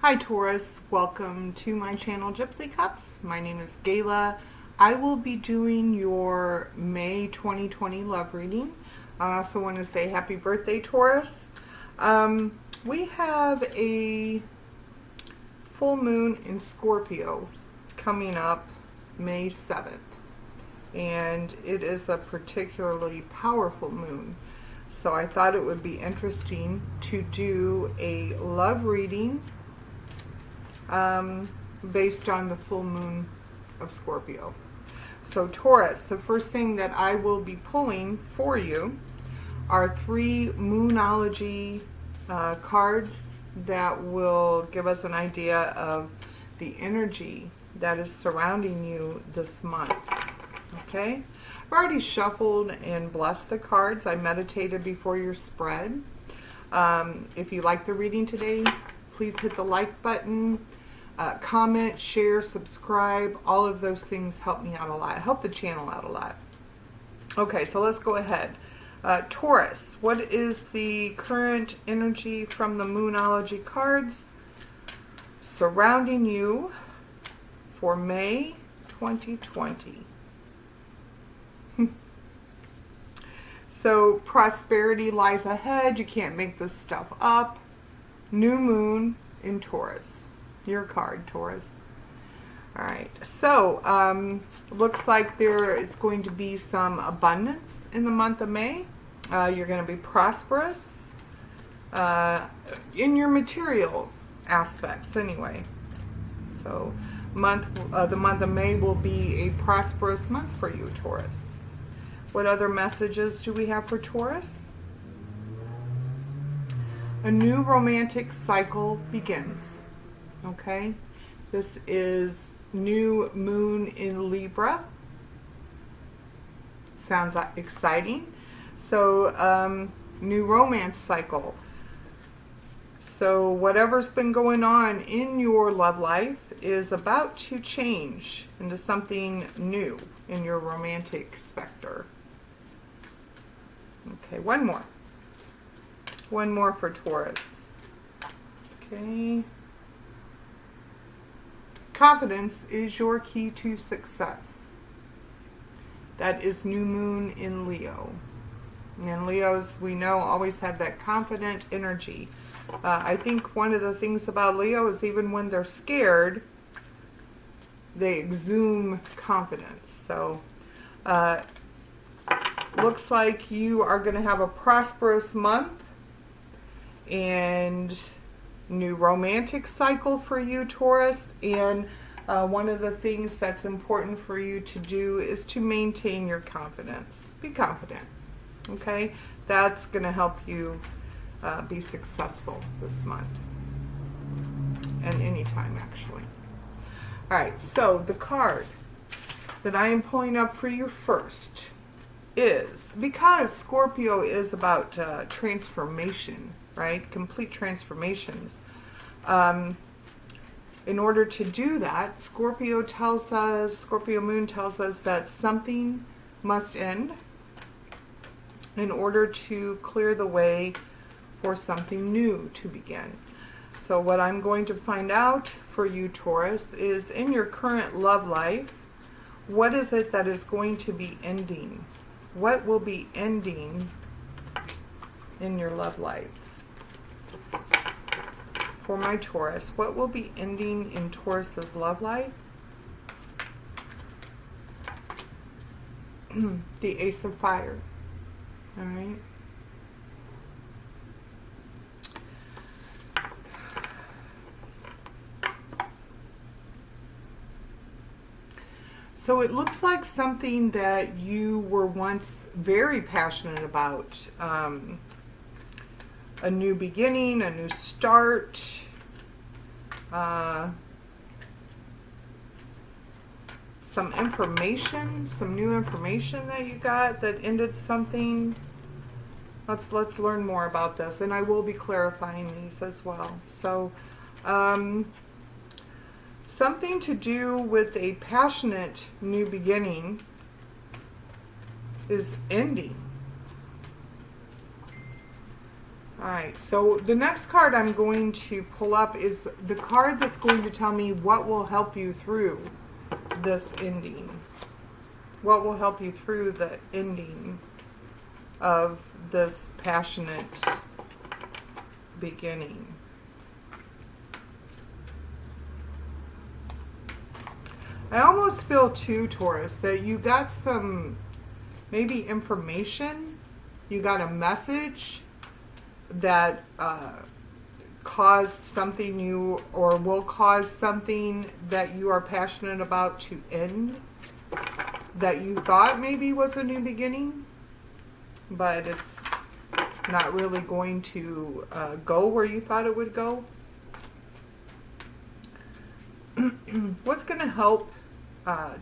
Hi Taurus, welcome to my channel Gypsy Cups. My name is Gayla. I will be doing your May 2020 love reading. I also want to say happy birthday, Taurus. We have a full moon in Scorpio coming up May 7th, and it is a particularly powerful moon. So I thought it would be interesting to do a love reading based on the full moon of Scorpio. So Taurus, the first thing that I will be pulling for you are 3 Moonology cards that will give us an idea of the energy that is surrounding you this month. Okay? I've already shuffled and blessed the cards. I meditated before your spread. If you like the reading today, please hit the like button. Comment, share, subscribe. All of those things help me out a lot. Help the channel out a lot. Okay, so let's go ahead. Taurus, what is the current energy from the Moonology cards surrounding you for May 2020? So prosperity lies ahead. You can't make this stuff up. New moon in Taurus. Your card, Taurus. All right. So looks like there is going to be some abundance in the month of May. You're going to be prosperous in your material aspects anyway. So the month of May will be a prosperous month for you, Taurus. What other messages do we have for Taurus? A new romantic cycle begins. Okay, this is new moon in Libra. Sounds exciting. So new romance cycle. So whatever's been going on in your love life is about to change into something new in your romantic specter. Okay, one more. One more for Taurus. Okay. Confidence is your key to success. That is new moon in Leo. And Leos, we know, always have that confident energy. I think one of the things about Leo is even when they're scared, they exude confidence. So looks like you are going to have a prosperous month and new romantic cycle for you, Taurus. And one of the things that's important for you to do is to maintain your confidence. Be confident. Okay? That's going to help you be successful this month. And anytime, actually. Alright, so the card that I am pulling up for you first is, because Scorpio is about transformation, right? Complete transformations. In order to do that, Scorpio moon tells us that something must end in order to clear the way for something new to begin. So what I'm going to find out for you, Taurus, is in your current love life, what is it that is going to be ending? What will be ending in your love life? For my Taurus, what will be ending in Taurus's love life? The Ace of Fire. All right. So it looks like something that you were once very passionate about. A new beginning, a new start, some information, some new information that you got that ended something. Let's learn more about this, and I will be clarifying these as well. So something to do with a passionate new beginning is ending. All right, so the next card I'm going to pull up is the card that's going to tell me what will help you through this ending. What will help you through the ending of this passionate beginning. I almost feel too, Taurus, that you got some maybe information, you got a message that caused something you, or will cause something that you are passionate about to end, that you thought maybe was a new beginning, but it's not really going to go where you thought it would go. What's going to help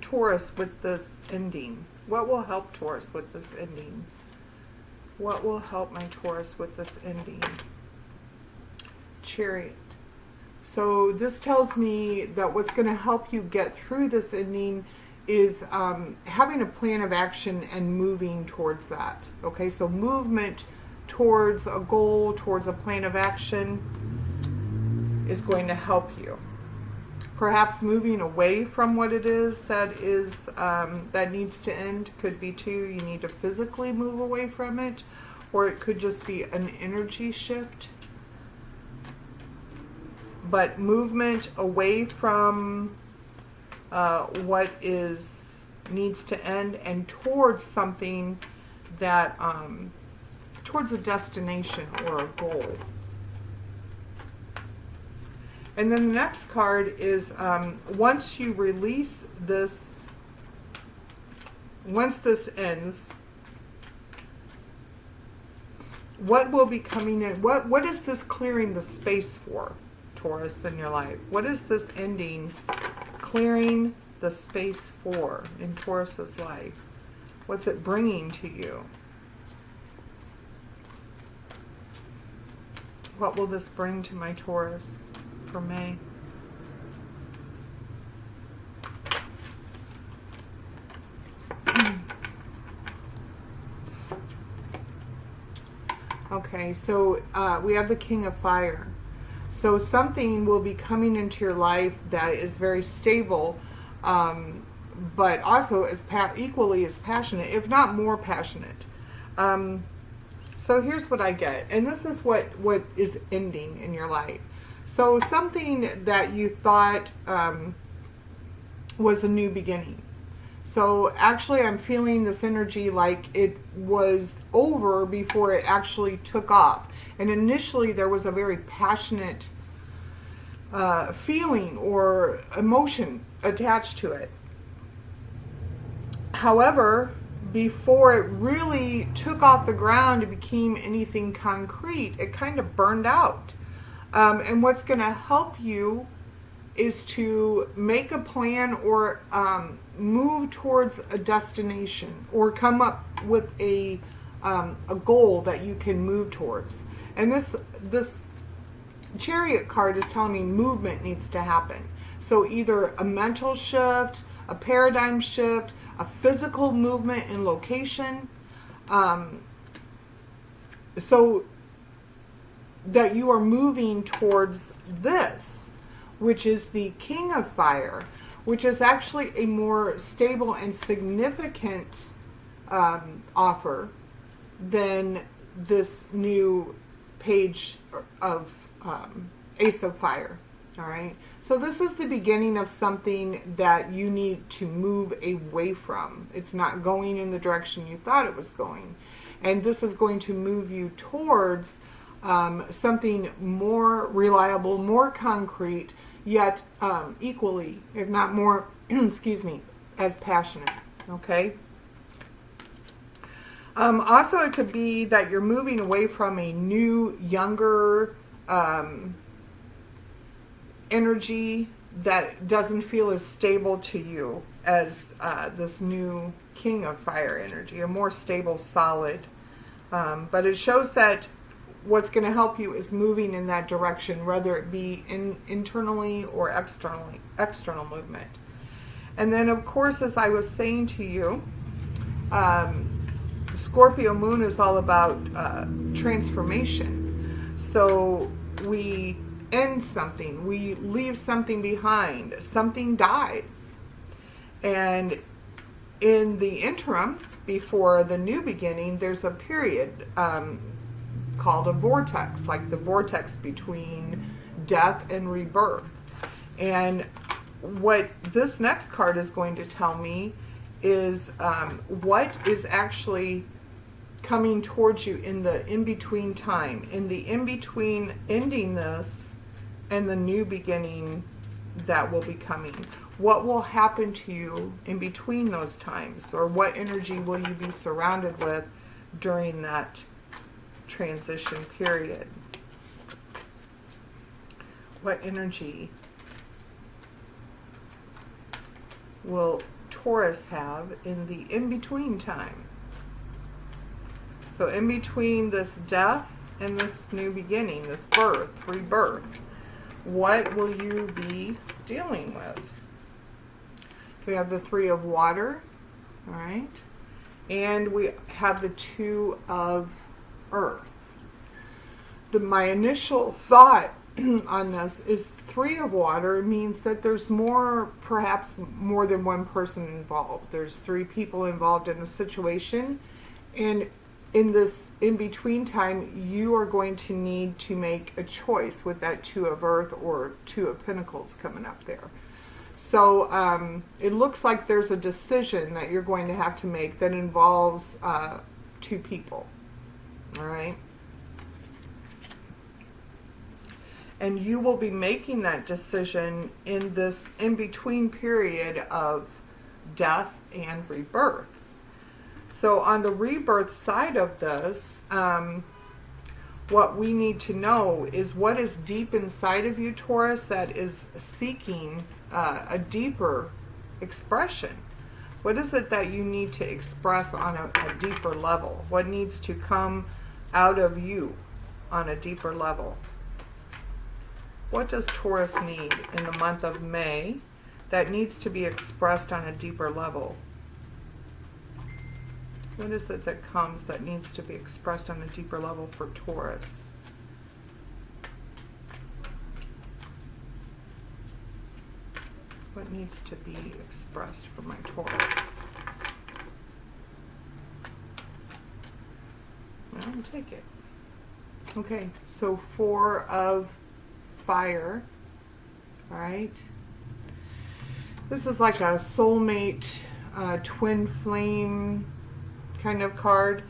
Taurus with this ending? What will help Taurus with this ending? What will help my Taurus with this ending? Chariot. So this tells me that what's going to help you get through this ending is having a plan of action and moving towards that. Okay, so movement towards a goal, towards a plan of action is going to help you. Perhaps moving away from what it is that needs to end. Could be too, you need to physically move away from it, or it could just be an energy shift. But movement away from what needs to end and towards something that towards a destination or a goal. And then the next card is once you release this, once this ends, what will be coming in? What is this clearing the space for, Taurus, in your life? What is this ending clearing the space for in Taurus's life? What's it bringing to you? What will this bring to my Taurus for May? Okay, so we have the King of Fire. So something will be coming into your life that is very stable, but also is equally as passionate, if not more passionate. So here's what I get, and this is what is ending in your life. So something that you thought was a new beginning. So actually I'm feeling this energy like it was over before it actually took off. And initially there was a very passionate feeling or emotion attached to it. However, before it really took off the ground and became anything concrete, it kind of burned out. And what's going to help you is to make a plan or move towards a destination or come up with a goal that you can move towards. And this Chariot card is telling me movement needs to happen. So either a mental shift, a paradigm shift, a physical movement in location, so that you are moving towards this, which is the King of Fire, which is actually a more stable and significant offer than this new page of Ace of Fire. All right, so this is the beginning of something that you need to move away from. It's not going in the direction you thought it was going, and this is going to move you towards something more reliable, more concrete, yet equally, if not more, excuse me, as passionate. Okay. Also, it could be that you're moving away from a new, younger energy that doesn't feel as stable to you as this new King of Fire energy, a more stable, solid. But it shows that what's going to help you is moving in that direction, whether it be internally or external movement. And then, of course, as I was saying to you, Scorpio moon is all about transformation. So we end something, we leave something behind, something dies. And in the interim, before the new beginning, there's a period called a vortex, like the vortex between death and rebirth. And what this next card is going to tell me is what is actually coming towards you in the in-between time, in the in-between ending this and the new beginning that will be coming. What will happen to you in between those times, or what energy will you be surrounded with during that transition period? What energy will Taurus have in the in-between time? So in between this death and this new beginning, this birth, rebirth, what will you be dealing with? We have the Three of Water, all right? And we have the Two of Earth. My initial thought on this is Three of Water means that there's perhaps more than one person involved. There's three people involved in a situation, and in this in-between time, you are going to need to make a choice with that Two of Earth or Two of Pentacles coming up there. So it looks like there's a decision that you're going to have to make that involves two people, all right? And you will be making that decision in this in-between period of death and rebirth. So on the rebirth side of this, what we need to know is what is deep inside of you, Taurus, that is seeking a deeper expression. What is it that you need to express on a deeper level? What needs to come out of you on a deeper level? What does Taurus need in the month of May that needs to be expressed on a deeper level? What is it that comes that needs to be expressed on a deeper level for Taurus? What needs to be expressed for my Taurus? Well, I'll take it. Okay, so Four of Fire, all right? This is like a soulmate, twin flame kind of card.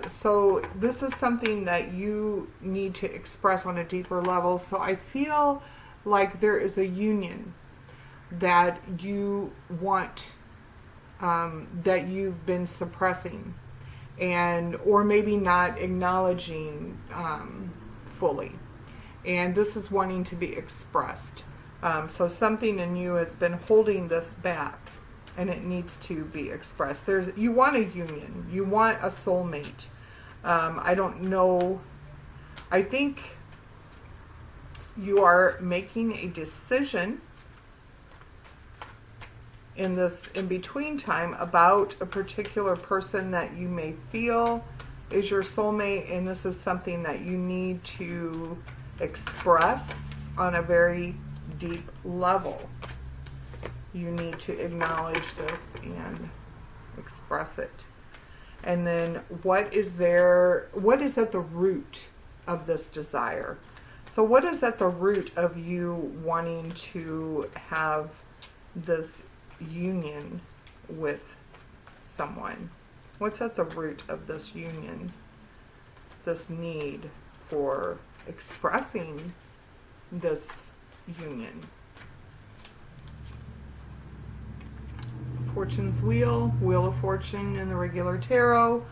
So this is something that you need to express on a deeper level. So I feel like there is a union that you want, that you've been suppressing, and or maybe not acknowledging fully. And this is wanting to be expressed. So something in you has been holding this back, and it needs to be expressed. You want a union. You want a soulmate. I don't know. I think you are making a decision in this in-between time about a particular person that you may feel is your soulmate, and this is something that you need to express on a very deep level. You need to acknowledge this and express it. And then what is at the root of this desire? So what is at the root of you wanting to have this union with someone? What's at the root of this union? This need for expressing this union. Fortune's Wheel, Wheel of Fortune in the regular tarot.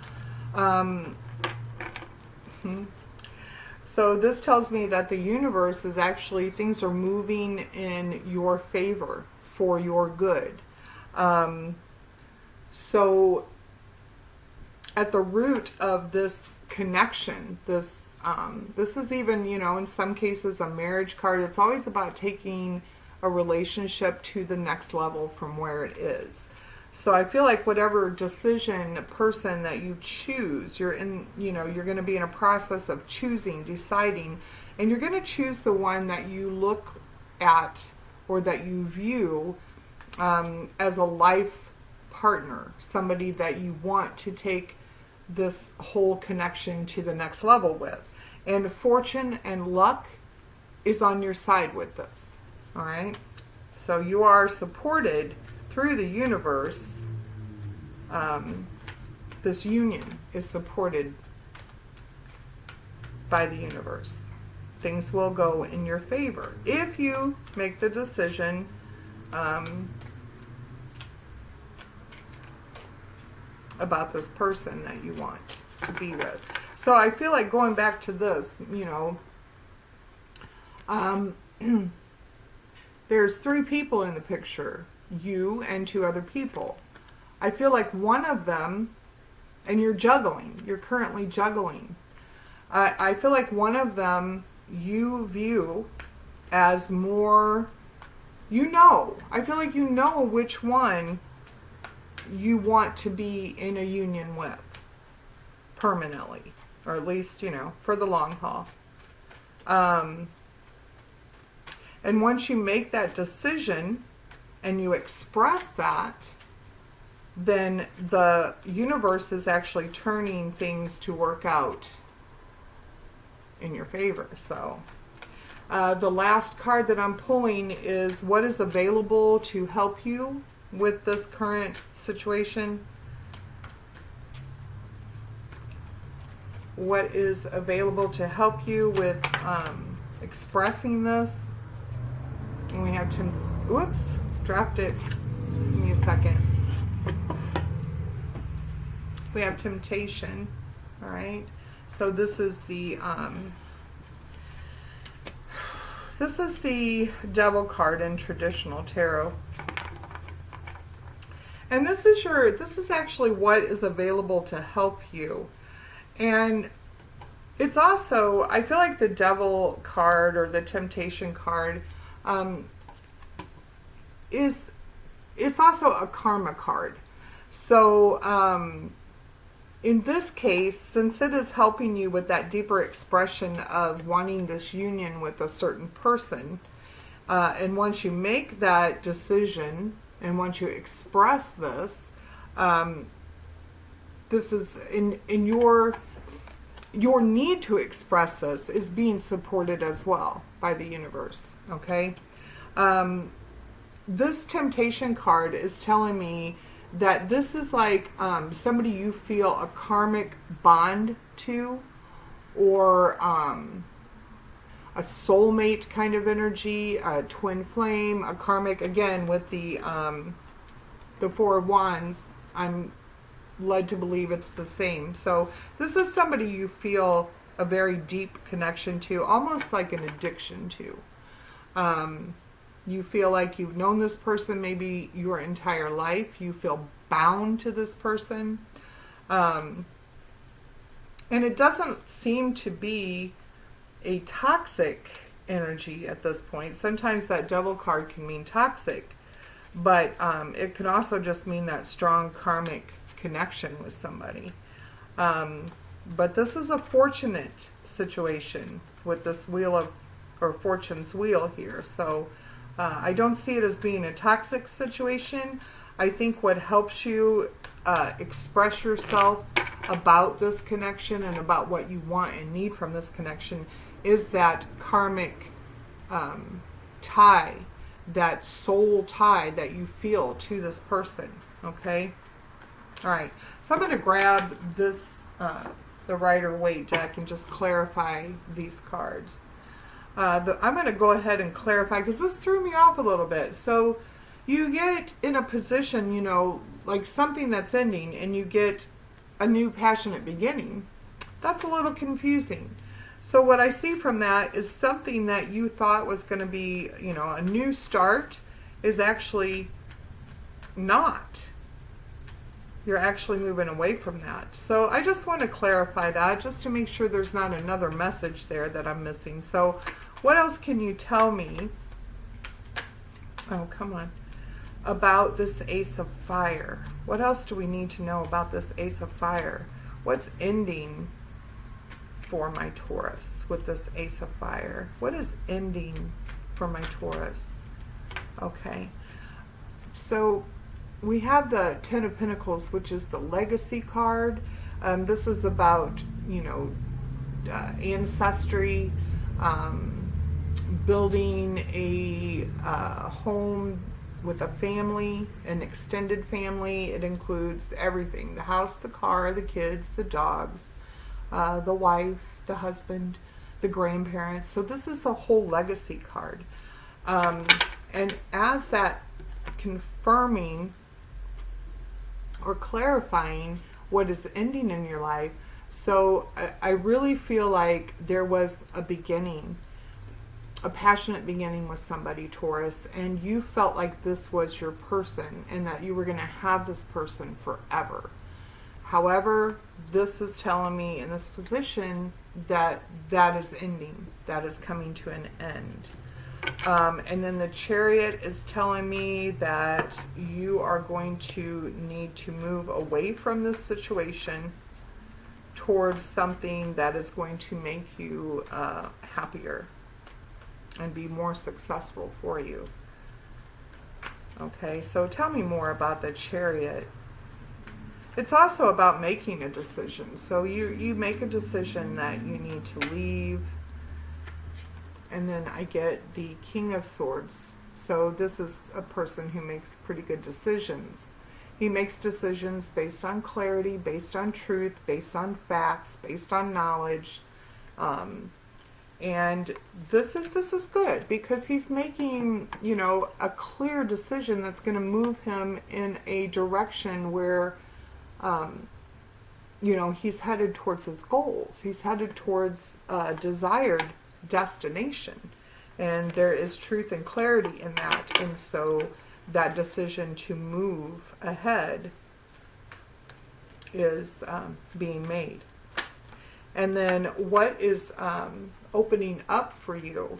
So this tells me that the universe is actually, things are moving in your favor for your good. So at the root of this connection, this is even, in some cases a marriage card. It's always about taking a relationship to the next level from where it is. So I feel like whatever decision person that you choose, you're in, you know, you're going to be in a process of choosing, deciding, and you're going to choose the one that you look at or that you view as a life partner, somebody that you want to take this whole connection to the next level with. And fortune and luck is on your side with this. All right? So you are supported through the universe. This union is supported by the universe. Things will go in your favor if you make the decision about this person that you want to be with. So I feel like going back to this, you know, there's 3 people in the picture, you and 2 other people. I feel like one of them, and you're juggling, you're currently juggling. I feel like one of them you view as more, you know, I feel like you know which one you want to be in a union with permanently, or at least, you know, for the long haul. And once you make that decision and you express that, then the universe is actually turning things to work out in your favor. So the last card that I'm pulling is what is available to help you with this current situation. What is available to help you with expressing this? And we have to, whoops, dropped it. Give me a second. We have temptation. All right. So this is the Devil card in traditional tarot. And this is actually what is available to help you. And it's also, I feel like the Devil card or the temptation card it's also a karma card. So in this case, since it is helping you with that deeper expression of wanting this union with a certain person, and once you make that decision and once you express this, this is in your need to express this is being supported as well by the universe. Okay. This temptation card is telling me that this is like somebody you feel a karmic bond to, or a soulmate kind of energy, a twin flame, a karmic. Again, with the 4 of Wands, I'm led to believe it's the same. So this is somebody you feel a very deep connection to, almost like an addiction to. You feel like you've known this person maybe your entire life. You feel bound to this person. And it doesn't seem to be a toxic energy at this point. Sometimes that Devil card can mean toxic, but it can also just mean that strong karmic connection with somebody. But this is a fortunate situation with this wheel of, or fortune's wheel here. So I don't see it as being a toxic situation. I think what helps you express yourself about this connection and about what you want and need from this connection is that karmic tie, that soul tie that you feel to this person. Okay? All right. So I'm going to grab this, the Rider-Waite deck, and just clarify these cards. I'm going to go ahead and clarify because this threw me off a little bit. So you get in a position, you know, like something that's ending, and you get a new passionate beginning. That's a little confusing. So what I see from that is something that you thought was going to be, you know, a new start is actually not. You're actually moving away from that. So I just want to clarify that just to make sure there's not another message there that I'm missing. So what else can you tell me? Oh, come on. about this Ace of Fire? What else do we need to know about this Ace of Fire? What's ending for my Taurus with this Ace of Fire? What is ending for my Taurus? Okay, so we have the Ten of Pentacles, which is the legacy card. This is about, you know, ancestry, building a home with a family, an extended family. It includes everything: the house, the car, the kids, the dogs, the wife, the husband, the grandparents. So this is a whole legacy card. And as that confirming or clarifying what is ending in your life, so I really feel like there was a beginning, a passionate beginning with somebody, Taurus, and you felt like this was your person and that you were going to have this person forever. However, this is telling me in this position that that is ending, that is coming to an end. And then the Chariot is telling me that you are going to need to move away from this situation towards something that is going to make you happier and be more successful for you. Okay, so tell me more about the Chariot. It's also about making a decision. So you make a decision that you need to leave. And then I get the King of Swords. So this is a person who makes pretty good decisions. He makes decisions based on clarity, based on truth, based on facts, based on knowledge. And this is good because he's making, you know, a clear decision that's going to move him in a direction where, you know, he's headed towards his goals. He's headed towards a desired destination. And there is truth and clarity in that. And so that decision to move ahead is being made. And then what is opening up for you?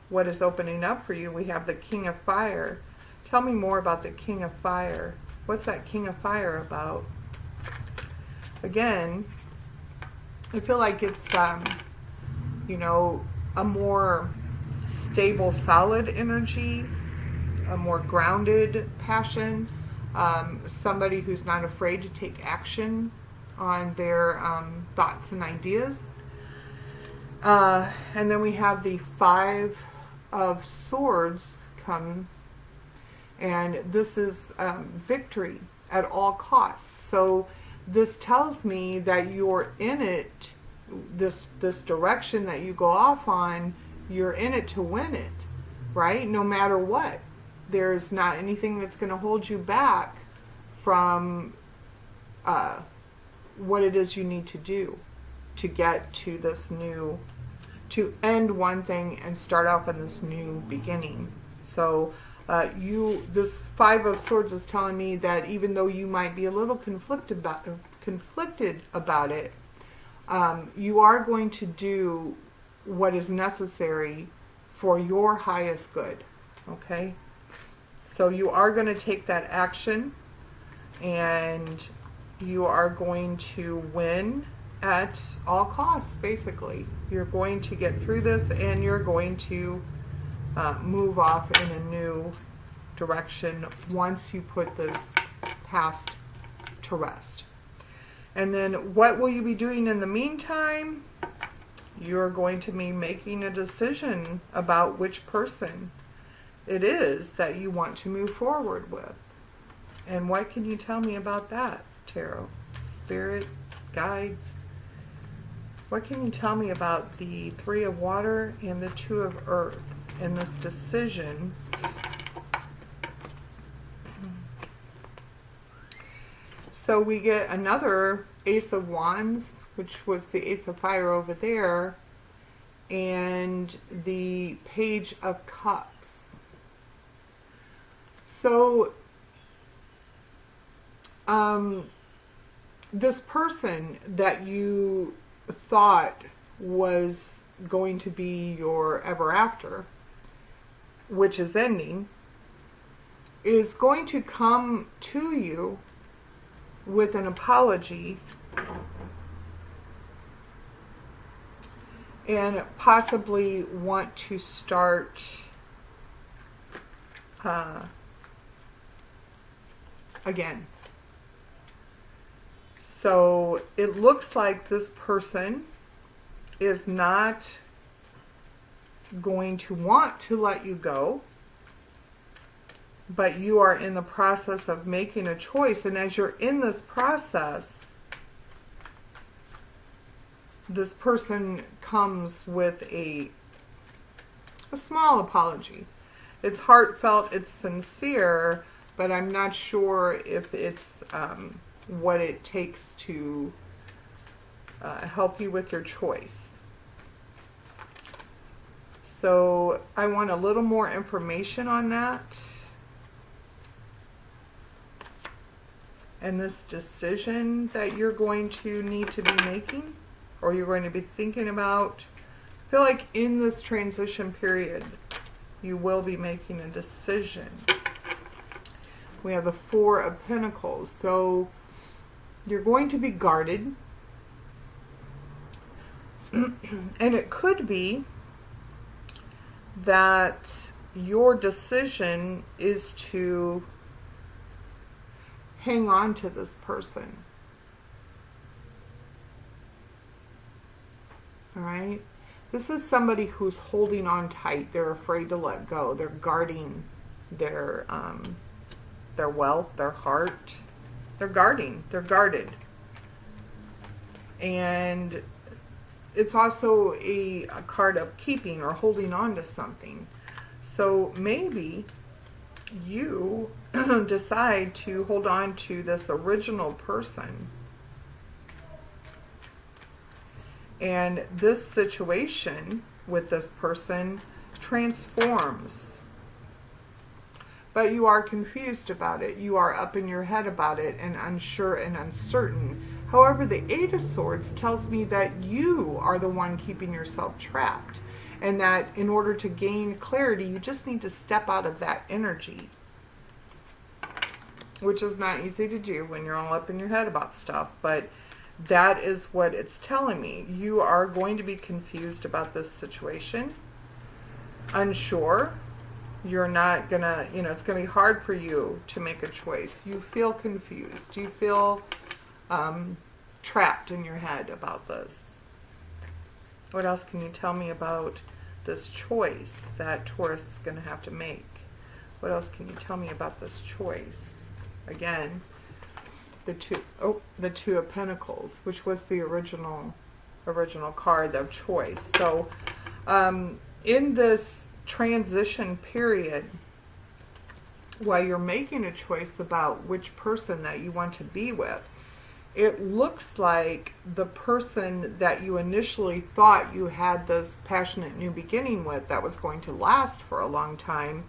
What is opening up for you? We have the King of Fire. Tell me more about the King of Fire. What's that King of Fire about? Again, I feel like it's, you know, a more stable, solid energy, a more grounded passion, somebody who's not afraid to take action on their thoughts and ideas. And then we have the Five of Swords come, and this is victory at all costs. So this tells me that you're in it, this direction that you go off on, you're in it to win it, right? No matter what. There's not anything that's going to hold you back from what it is you need to do to get to this new, to end one thing and start off in this new beginning. So this Five of Swords is telling me that even though you might be a little conflicted about it, you are going to do what is necessary for your highest good. Okay? So you are going to take that action, and you are going to win at all costs, basically. You're going to get through this, and you're going to move off in a new direction once you put this past to rest. And then what will you be doing in the meantime? You're going to be making a decision about which person it is that you want to move forward with. And what can you tell me about that, Tarot? Spirit, guides. What can you tell me about the Three of Water and the Two of Earth in this decision? So we get another Ace of Wands, which was the Ace of Fire over there, and the Page of Cups. So this person that you thought was going to be your ever after, which is ending, is going to come to you with an apology and possibly want to start again. So it looks like this person is not going to want to let you go, but you are in the process of making a choice. And as you're in this process, this person comes with a small apology. It's heartfelt, it's sincere, but I'm not sure if it's what it takes to help you with your choice. So I want a little more information on that. And this decision that you're going to need to be making, or you're going to be thinking about. I feel like in this transition period, you will be making a decision. We have the Four of Pentacles. So you're going to be guarded. And it could be that your decision is to hang on to this person. All right? This is somebody who's holding on tight. They're afraid to let go. They're guarding their wealth, their heart. They're guarding. They're guarded. And it's also a card of keeping or holding on to something. So maybe you decide to hold on to this original person. And this situation with this person transforms. But you are confused about it. You are up in your head about it and unsure and uncertain. However, the Eight of Swords tells me that you are the one keeping yourself trapped. And that in order to gain clarity, you just need to step out of that energy. Which is not easy to do when you're all up in your head about stuff. But that is what it's telling me. You are going to be confused about this situation. Unsure. You're not gonna, it's gonna be hard for you to make a choice. You feel confused. You feel trapped in your head about this. What else can you tell me about this choice that Taurus is going to have to make? What else can you tell me about this choice? Again, the Two of Pentacles, which was the original card of choice. So in this transition period, while you're making a choice about which person that you want to be with, it looks like the person that you initially thought you had this passionate new beginning with that was going to last for a long time,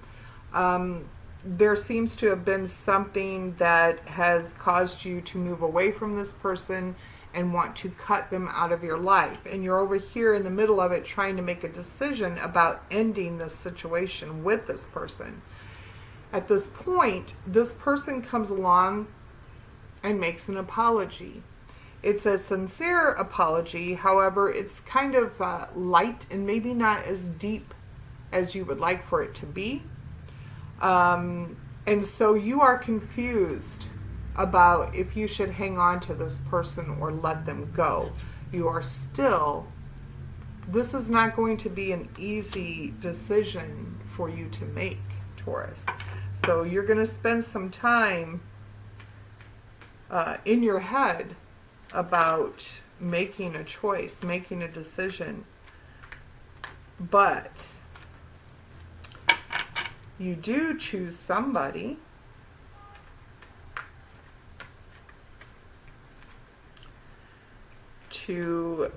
there seems to have been something that has caused you to move away from this person and want to cut them out of your life. And you're over here in the middle of it trying to make a decision about ending this situation with this person. At this point, this person comes along and makes an apology. It's a sincere apology, however, it's kind of light and maybe not as deep as you would like for it to be. And so you are confused about if you should hang on to this person or let them go. You are still, this is not going to be an easy decision for you to make, Taurus. So you're going to spend some time in your head about making a choice, making a decision. But you do choose somebody to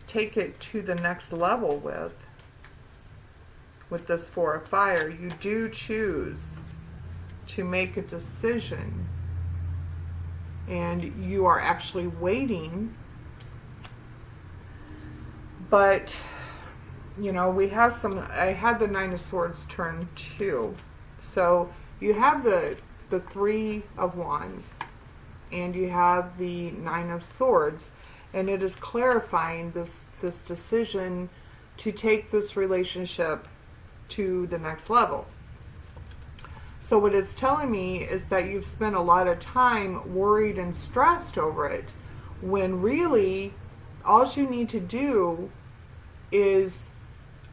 take it to the next level with this Four of Fire. You do choose to make a decision, and you are actually waiting. But we have I had the Nine of Swords turn too, So you have the Three of Wands and you have the Nine of Swords, and it is clarifying this decision to take this relationship to the next level. So what it's telling me is that you've spent a lot of time worried and stressed over it, when really all you need to do is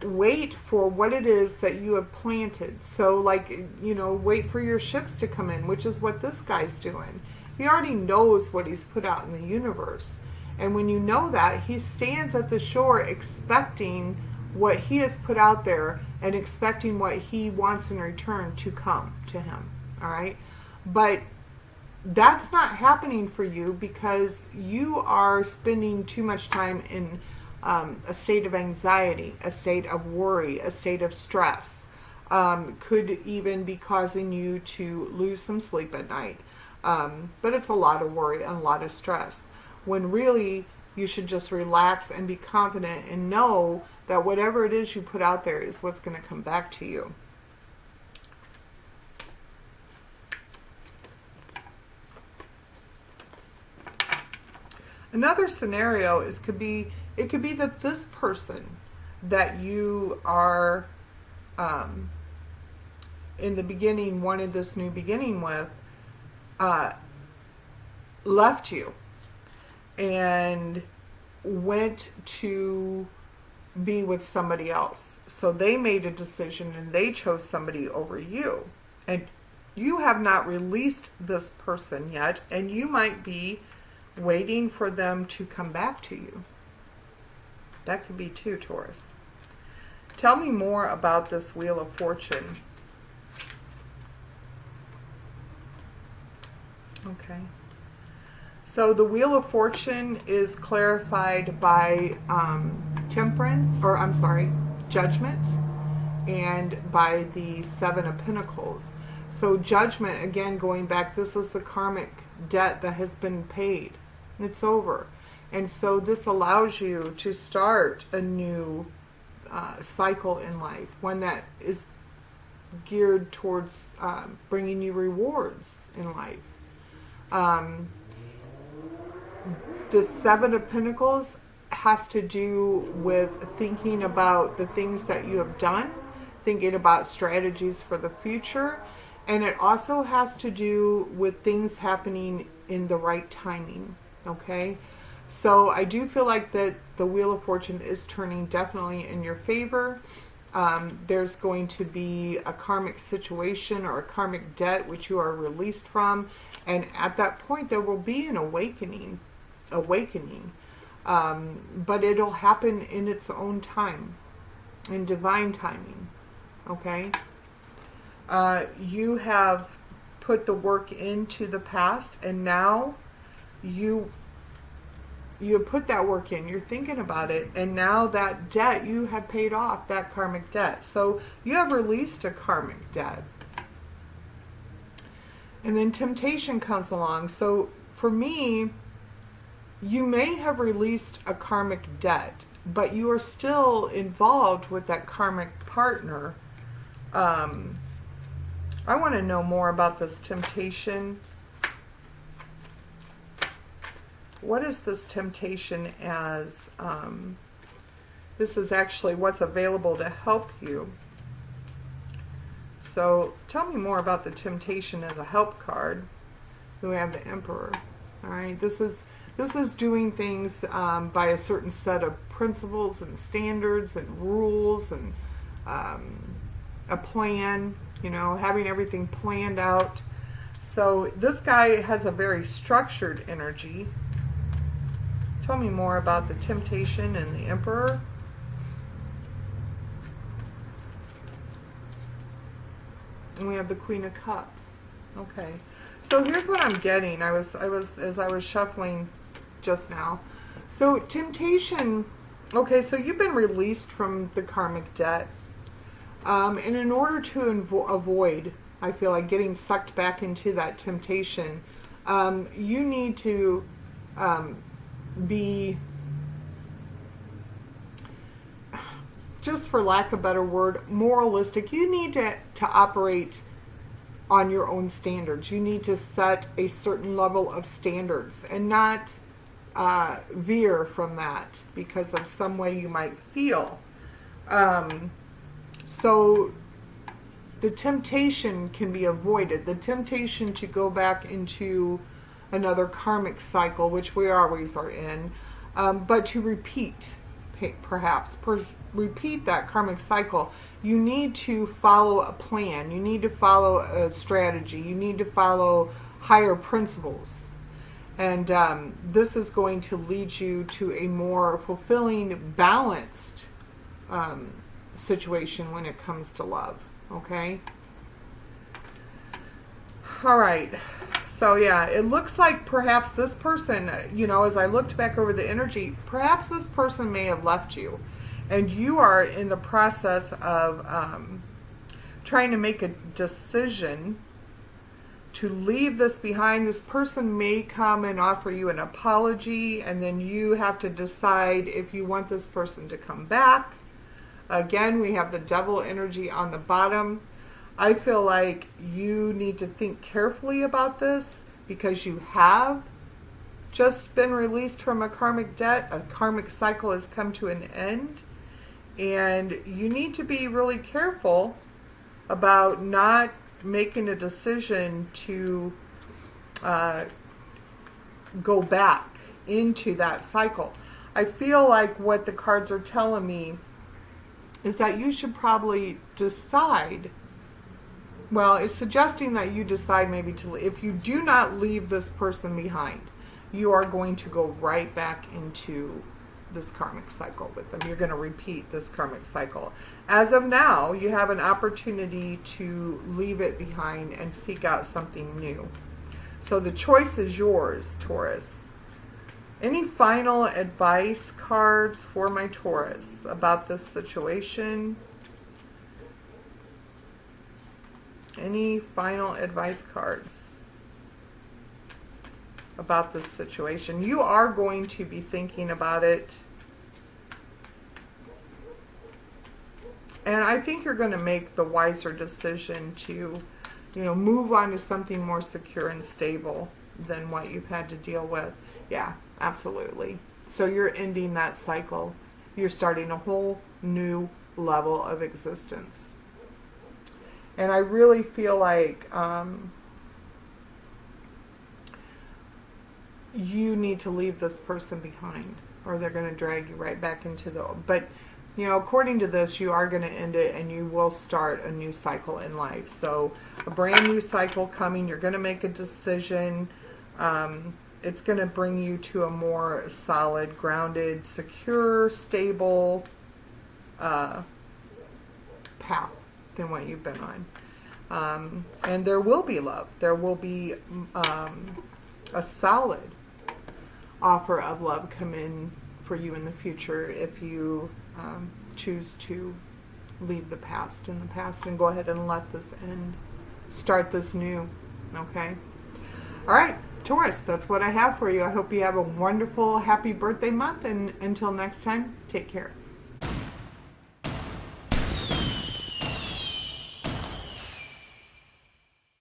wait for what it is that you have planted. So like, wait for your ships to come in, which is what this guy's doing. He already knows what he's put out in the universe. And when you know that, he stands at the shore expecting what he has put out there and expecting what he wants in return to come to him. All right? But that's not happening for you because you are spending too much time in a state of anxiety, a state of worry, a state of stress. Could even be causing you to lose some sleep at night. But it's a lot of worry and a lot of stress, when really you should just relax and be confident and know that whatever it is you put out there is what's going to come back to you. Another scenario it could be that this person that you are in the beginning wanted this new beginning with left you and went to be with somebody else. So they made a decision and they chose somebody over you. And you have not released this person yet, and you might be waiting for them to come back to you. That could be too, Taurus. Tell me more about this Wheel of Fortune. Okay. So the Wheel of Fortune is clarified by Judgment, and by the Seven of Pentacles. So Judgment, again, going back, this is the karmic debt that has been paid. It's over. And so this allows you to start a new cycle in life, one that is geared towards bringing you rewards in life. The Seven of Pentacles has to do with thinking about the things that you have done, thinking about strategies for the future, and it also has to do with things happening in the right timing. Okay? So I do feel like that the Wheel of Fortune is turning definitely in your favor. There's going to be a karmic situation or a karmic debt which you are released from, and at that point there will be an awakening. But it'll happen in its own time, in divine timing. Okay? You have put the work into the past, and now you put that work in. You're thinking about it, and now that debt you have paid off, that karmic debt. So you have released a karmic debt. And then temptation comes along. So for me, you may have released a karmic debt, but you are still involved with that karmic partner. I want to know more about this temptation. What is this temptation as? This is actually what's available to help you. So tell me more about the temptation as a help card. We have the Emperor. All right, this is doing things by a certain set of principles and standards and rules and a plan, having everything planned out. So this guy has a very structured energy. Tell me more about the temptation and the Emperor. And we have the Queen of Cups. Okay. So here's what I'm getting. As I was shuffling just now. So temptation, okay, so you've been released from the karmic debt. And in order to avoid, I feel like, getting sucked back into that temptation, you need to be, just for lack of a better word, moralistic. You need to operate on your own standards. You need to set a certain level of standards and not veer from that because of some way you might feel. So the temptation can be avoided. The temptation to go back into another karmic cycle, which we always are in, but to repeat, repeat that karmic cycle. You need to follow a plan. You need to follow a strategy. You need to follow higher principles. And this is going to lead you to a more fulfilling, balanced situation when it comes to love. Okay? All right. So yeah, it looks like perhaps this person, you know, as I looked back over the energy, perhaps this person may have left you. And you are in the process of trying to make a decision to leave this behind. This person may come and offer you an apology, and then you have to decide if you want this person to come back. Again, we have the devil energy on the bottom. I feel like you need to think carefully about this because you have just been released from a karmic debt. A karmic cycle has come to an end. And you need to be really careful about not making a decision to go back into that cycle. I feel like what the cards are telling me is that you should probably decide, well, it's suggesting that you decide maybe to, if you do not leave this person behind, you are going to go right back into this karmic cycle with them. You're going to repeat this karmic cycle. As of now, you have an opportunity to leave it behind and seek out something new. So the choice is yours, Taurus. Any final advice cards for my Taurus about this situation? Any final advice cards about this situation? You are going to be thinking about it, and I think you're going to make the wiser decision to, you know, move on to something more secure and stable than what you've had to deal with. Yeah, absolutely. So you're ending that cycle. You're starting a whole new level of existence. And I really feel like you need to leave this person behind, or they're going to drag you right back into the, but you know, according to this, you are going to end it and you will start a new cycle in life. So a brand new cycle coming. You're going to make a decision. It's going to bring you to a more solid, grounded, secure, stable path than what you've been on. And there will be love. There will be a solid offer of love come in for you in the future if you choose to leave the past in the past and go ahead and let this end. Start this new. Okay? All right, Taurus, that's what I have for you. I hope you have a wonderful, happy birthday month, and until next time, take care.